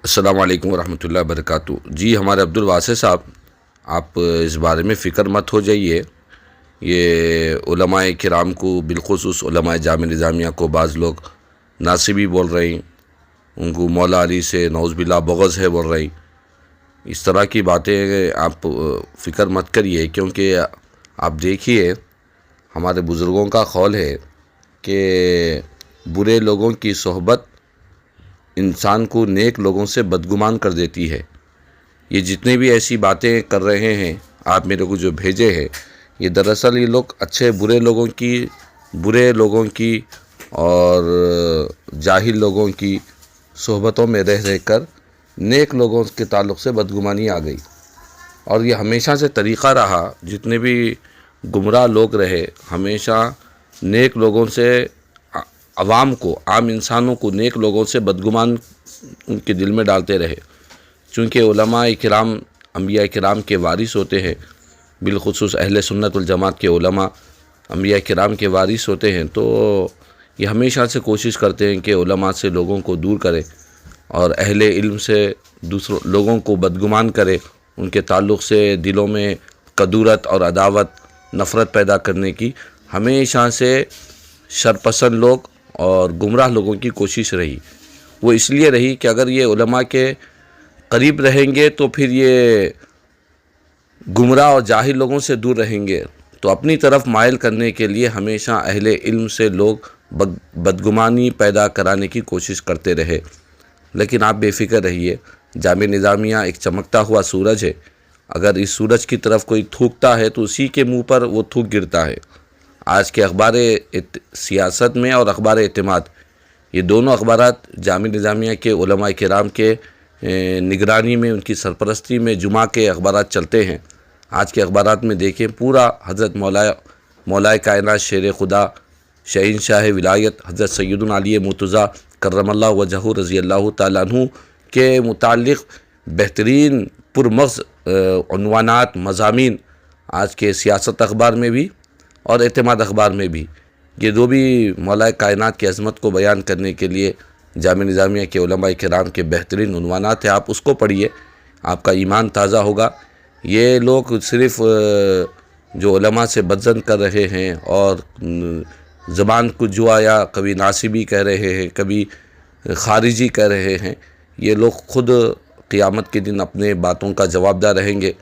السلام علیکم ورحمۃ اللہ وبرکاتہ۔ جی ہمارے عبدالواسع صاحب، آپ اس بارے میں فکر مت ہو جائیے۔ یہ علماء کرام کو، بالخصوص علماء جامعہ نظامیہ کو بعض لوگ ناصبی بول رہے ہیں، ان کو مولا علی سے نعوذ باللہ بغض ہے بول رہے ہیں۔ اس طرح کی باتیں آپ فکر مت کریے، کیونکہ آپ دیکھیے ہمارے بزرگوں کا قول ہے کہ برے لوگوں کی صحبت انسان کو نیک لوگوں سے بدگمان کر دیتی ہے۔ یہ جتنے بھی ایسی باتیں کر رہے ہیں آپ میرے کو جو بھیجے ہیں، یہ دراصل یہ لوگ برے لوگوں کی اور جاہل لوگوں کی صحبتوں میں رہ کر نیک لوگوں کے تعلق سے بدگمانی آ گئی۔ اور یہ ہمیشہ سے طریقہ رہا، جتنے بھی گمراہ لوگ رہے ہمیشہ نیک لوگوں سے، عوام کو، عام انسانوں کو نیک لوگوں سے بدگمان ان کے دل میں ڈالتے رہے۔ چونکہ علماء کرام انبیاء کرام کے وارث ہوتے ہیں، بالخصوص اہل سنت والجماعت کے علماء انبیاء کرام کے وارث ہوتے ہیں، تو یہ ہمیشہ سے کوشش کرتے ہیں کہ علماء سے لوگوں کو دور کرے اور اہل علم سے دوسروں لوگوں کو بدگمان کرے، ان کے تعلق سے دلوں میں کدورت اور عداوت، نفرت پیدا کرنے کی ہمیشہ سے شرپسند لوگ اور گمراہ لوگوں کی کوشش رہی۔ وہ اس لیے رہی کہ اگر یہ علماء کے قریب رہیں گے تو پھر یہ گمراہ اور جاہل لوگوں سے دور رہیں گے، تو اپنی طرف مائل کرنے کے لیے ہمیشہ اہل علم سے لوگ بدگمانی پیدا کرانے کی کوشش کرتے رہے۔ لیکن آپ بے فکر رہیے، جامعہ نظامیہ ایک چمکتا ہوا سورج ہے، اگر اس سورج کی طرف کوئی تھوکتا ہے تو اسی کے منہ پر وہ تھوک گرتا ہے۔ آج کے اخبار سیاست میں اور اخبار اعتماد، یہ دونوں اخبارات جامعہ نظامیہ کے علماء کرام کے نگرانی میں، ان کی سرپرستی میں جمعہ کے اخبارات چلتے ہیں۔ آج کے اخبارات میں دیکھیں، پورا حضرت مولا کائنات شیر خدا شہنشاہ ولایت حضرت سیدنا علی مرتضیٰ کرم اللہ وجہہ رضی اللہ تعالیٰ عنہ کے متعلق بہترین پرمغز عنوانات، مضامین آج کے سیاست اخبار میں بھی اور اعتماد اخبار میں بھی، یہ دو بھی مولا کائنات کی عظمت کو بیان کرنے کے لیے جامعہ نظامیہ کے علماء کرام کے بہترین عنوانات ہیں۔ آپ اس کو پڑھیے، آپ کا ایمان تازہ ہوگا۔ یہ لوگ صرف جو علماء سے بدظن کر رہے ہیں اور زبان کو جو آیا کبھی ناصبی کہہ رہے ہیں، کبھی خارجی کہہ رہے ہیں، یہ لوگ خود قیامت کے دن اپنے باتوں کا جواب دہ رہیں گے،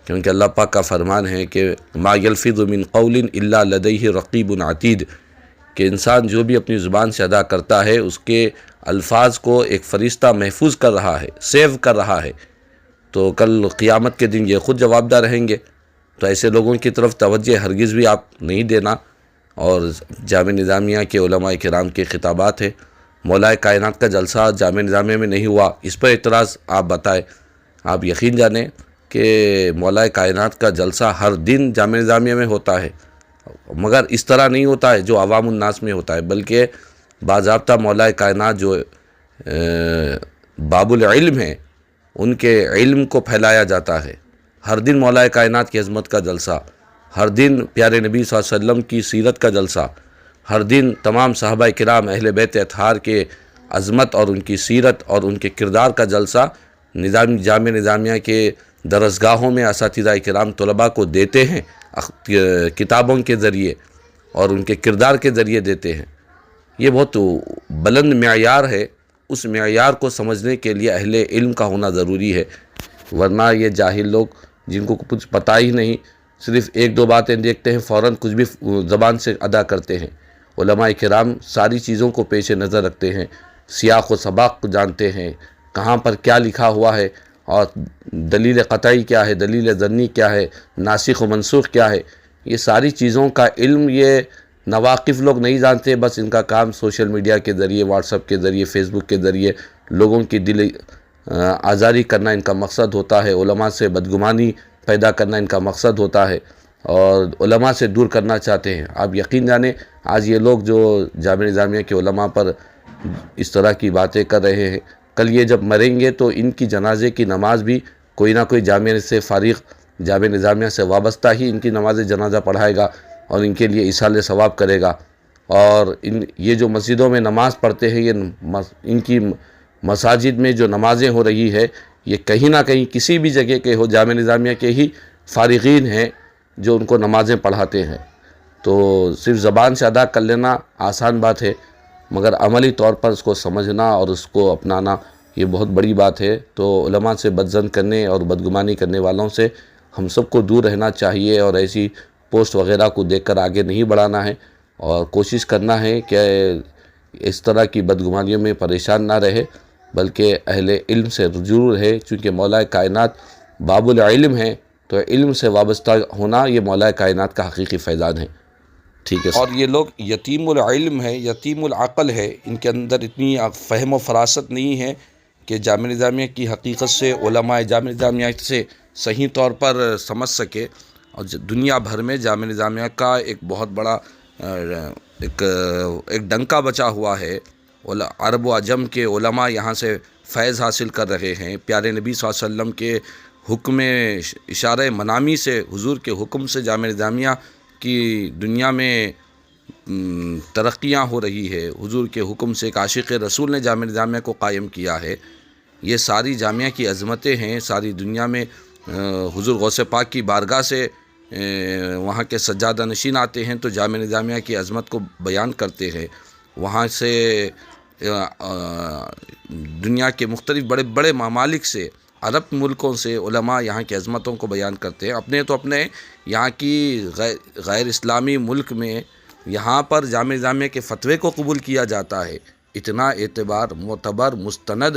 کیونکہ اللہ پاک کا فرمان ہے کہ ما یلفظ من قول الا لدیہ رقیب عتید، کہ انسان جو بھی اپنی زبان سے ادا کرتا ہے اس کے الفاظ کو ایک فرشتہ محفوظ کر رہا ہے، سیو کر رہا ہے، تو کل قیامت کے دن یہ خود جواب دہ رہیں گے۔ تو ایسے لوگوں کی طرف توجہ ہرگز بھی آپ نہیں دینا۔ اور جامعہ نظامیہ کے علماء کرام کے خطابات ہے، مولا کائنات کا جلسہ جامعہ نظامیہ میں نہیں ہوا، اس پر اعتراض آپ بتائیں۔ آپ یقین جانیں کہ مولا کائنات کا جلسہ ہر دن جامعہ نظامیہ میں ہوتا ہے، مگر اس طرح نہیں ہوتا ہے جو عوام الناس میں ہوتا ہے، بلکہ باضابطہ مولا کائنات جو باب العلم ہے، ان کے علم کو پھیلایا جاتا ہے۔ ہر دن مولا کائنات کی عظمت کا جلسہ، ہر دن پیارے نبی صلی اللہ علیہ وسلم کی سیرت کا جلسہ، ہر دن تمام صحابہ کرام اہل بیت اطہار کے عظمت اور ان کی سیرت اور ان کے کردار کا جلسہ جامعہ نظامیہ کے درسگاہوں میں اساتذہ کرام طلباء کو دیتے ہیں، کتابوں کے ذریعے اور ان کے کردار کے ذریعے دیتے ہیں۔ یہ بہت بلند معیار ہے، اس معیار کو سمجھنے کے لیے اہل علم کا ہونا ضروری ہے، ورنہ یہ جاہل لوگ جن کو کچھ پتہ ہی نہیں، صرف ایک دو باتیں دیکھتے ہیں فوراً کچھ بھی زبان سے ادا کرتے ہیں۔ علماء کرام ساری چیزوں کو پیش نظر رکھتے ہیں، سیاق و سباق کو جانتے ہیں، کہاں پر کیا لکھا ہوا ہے اور دلیل قطعی کیا ہے، دلیل ظنی کیا ہے، ناسخ و منسوخ کیا ہے، یہ ساری چیزوں کا علم یہ نواقف لوگ نہیں جانتے۔ بس ان کا کام سوشل میڈیا کے ذریعے، واٹس ایپ کے ذریعے، فیس بک کے ذریعے لوگوں کی دل آزاری کرنا ان کا مقصد ہوتا ہے، علماء سے بدگمانی پیدا کرنا ان کا مقصد ہوتا ہے اور علماء سے دور کرنا چاہتے ہیں۔ آپ یقین جانیں آج یہ لوگ جو جامعہ نظامیہ کے علماء پر اس طرح کی باتیں کر رہے ہیں، کل یہ جب مریں گے تو ان کی جنازے کی نماز بھی کوئی نہ کوئی جامعہ سے فارغ، جامعہ نظامیہ سے وابستہ ہی ان کی نماز جنازہ پڑھائے گا اور ان کے لیے ایصال ثواب کرے گا۔ اور یہ جو مسجدوں میں نماز پڑھتے ہیں، یہ ان کی مساجد میں جو نمازیں ہو رہی ہے یہ کہیں نہ کہیں کسی بھی جگہ کے ہو جامعہ نظامیہ کے ہی فارغین ہیں جو ان کو نمازیں پڑھاتے ہیں. تو صرف زبان سے ادا کر لینا آسان بات ہے، مگر عملی طور پر اس کو سمجھنا اور اس کو اپنانا یہ بہت بڑی بات ہے. تو علماء سے بدظن کرنے اور بدگمانی کرنے والوں سے ہم سب کو دور رہنا چاہیے، اور ایسی پوسٹ وغیرہ کو دیکھ کر آگے نہیں بڑھانا ہے، اور کوشش کرنا ہے کہ اس طرح کی بدگمانیوں میں پریشان نہ رہے، بلکہ اہل علم سے رجوع رہے. چونکہ مولا کائنات باب العلم ہے، تو علم سے وابستہ ہونا یہ مولا کائنات کا حقیقی فیضان ہے. ٹھیک ہے. اور یہ لوگ یتیم العلم ہے، یتیم العقل ہے، ان کے اندر اتنی فہم و فراست نہیں ہے کہ جامعہ نظامیہ کی حقیقت سے علماء جامعہ نظامیہ سے صحیح طور پر سمجھ سکے. اور دنیا بھر میں جامعہ نظامیہ کا ایک بہت بڑا ایک ڈنکا بچا ہوا ہے. عرب و عجم کے علماء یہاں سے فیض حاصل کر رہے ہیں. پیارے نبی صلی اللہ علیہ وسلم کے حکم اشارہ منامی سے، حضور کے حکم سے جامعہ نظامیہ کی دنیا میں ترقیاں ہو رہی ہے. حضور کے حکم سے ایک عاشق رسول نے جامعہ نظامیہ کو قائم کیا ہے. یہ ساری جامعہ کی عظمتیں ہیں. ساری دنیا میں حضور غوث پاک کی بارگاہ سے وہاں کے سجادہ نشین آتے ہیں تو جامعہ نظامیہ کی عظمت کو بیان کرتے ہیں. وہاں سے دنیا کے مختلف بڑے بڑے ممالک سے، عرب ملکوں سے علماء یہاں کی عظمتوں کو بیان کرتے ہیں. اپنے یہاں کی غیر اسلامی ملک میں یہاں پر جامعہ نظامیہ کے فتوے کو قبول کیا جاتا ہے. اتنا اعتبار معتبر مستند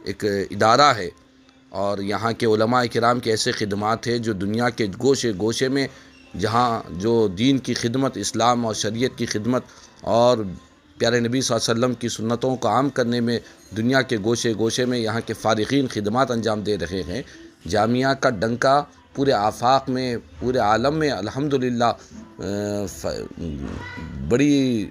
ایک ادارہ ہے. اور یہاں کے علماء کرام کے ایسے خدمات ہیں جو دنیا کے گوشے گوشے میں، جہاں جو دین کی خدمت، اسلام اور شریعت کی خدمت اور پیارے نبی صلی اللہ علیہ وسلم کی سنتوں کو عام کرنے میں دنیا کے گوشے گوشے میں یہاں کے فارغین خدمات انجام دے رہے ہیں. جامعہ کا ڈنکا پورے آفاق میں، پورے عالم میں الحمدللہ بڑی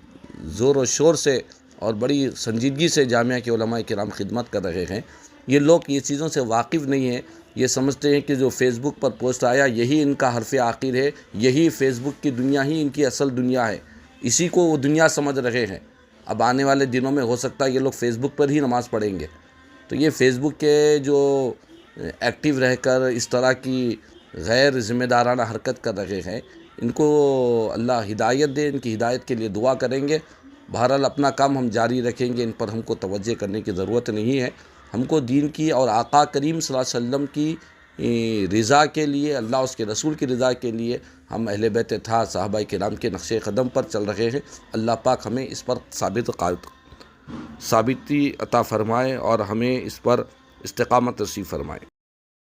زور و شور سے اور بڑی سنجیدگی سے جامعہ کے علماء کرام خدمت کر رہے ہیں. یہ لوگ یہ چیزوں سے واقف نہیں ہیں. یہ سمجھتے ہیں کہ جو فیس بک پر پوسٹ آیا یہی ان کا حرف آخر ہے، یہی فیس بک کی دنیا ہی ان کی اصل دنیا ہے، اسی کو وہ دنیا سمجھ رہے ہیں. اب آنے والے دنوں میں ہو سکتا ہے یہ لوگ فیس بک پر ہی نماز پڑھیں گے. تو یہ فیس بک کے جو ایکٹیو رہ کر اس طرح کی غیر ذمہ دارانہ حرکت کر رہے ہیں، ان کو اللہ ہدایت دے. ان کی ہدایت کے لیے دعا کریں گے. بہرحال اپنا کام ہم جاری رکھیں گے. ان پر ہم کو توجہ کرنے کی ضرورت نہیں ہے. ہم کو دین کی اور آقا کریم صلی اللہ علیہ وسلم کی رضا کے لیے، اللہ اس کے رسول کی رضا کے لیے ہم اہل بیت اطہار صحابہ کرام کے نقش قدم پر چل رہے ہیں. اللہ پاک ہمیں اس پر ثابتی عطا فرمائے اور ہمیں اس پر استقامت نصیب فرمائے.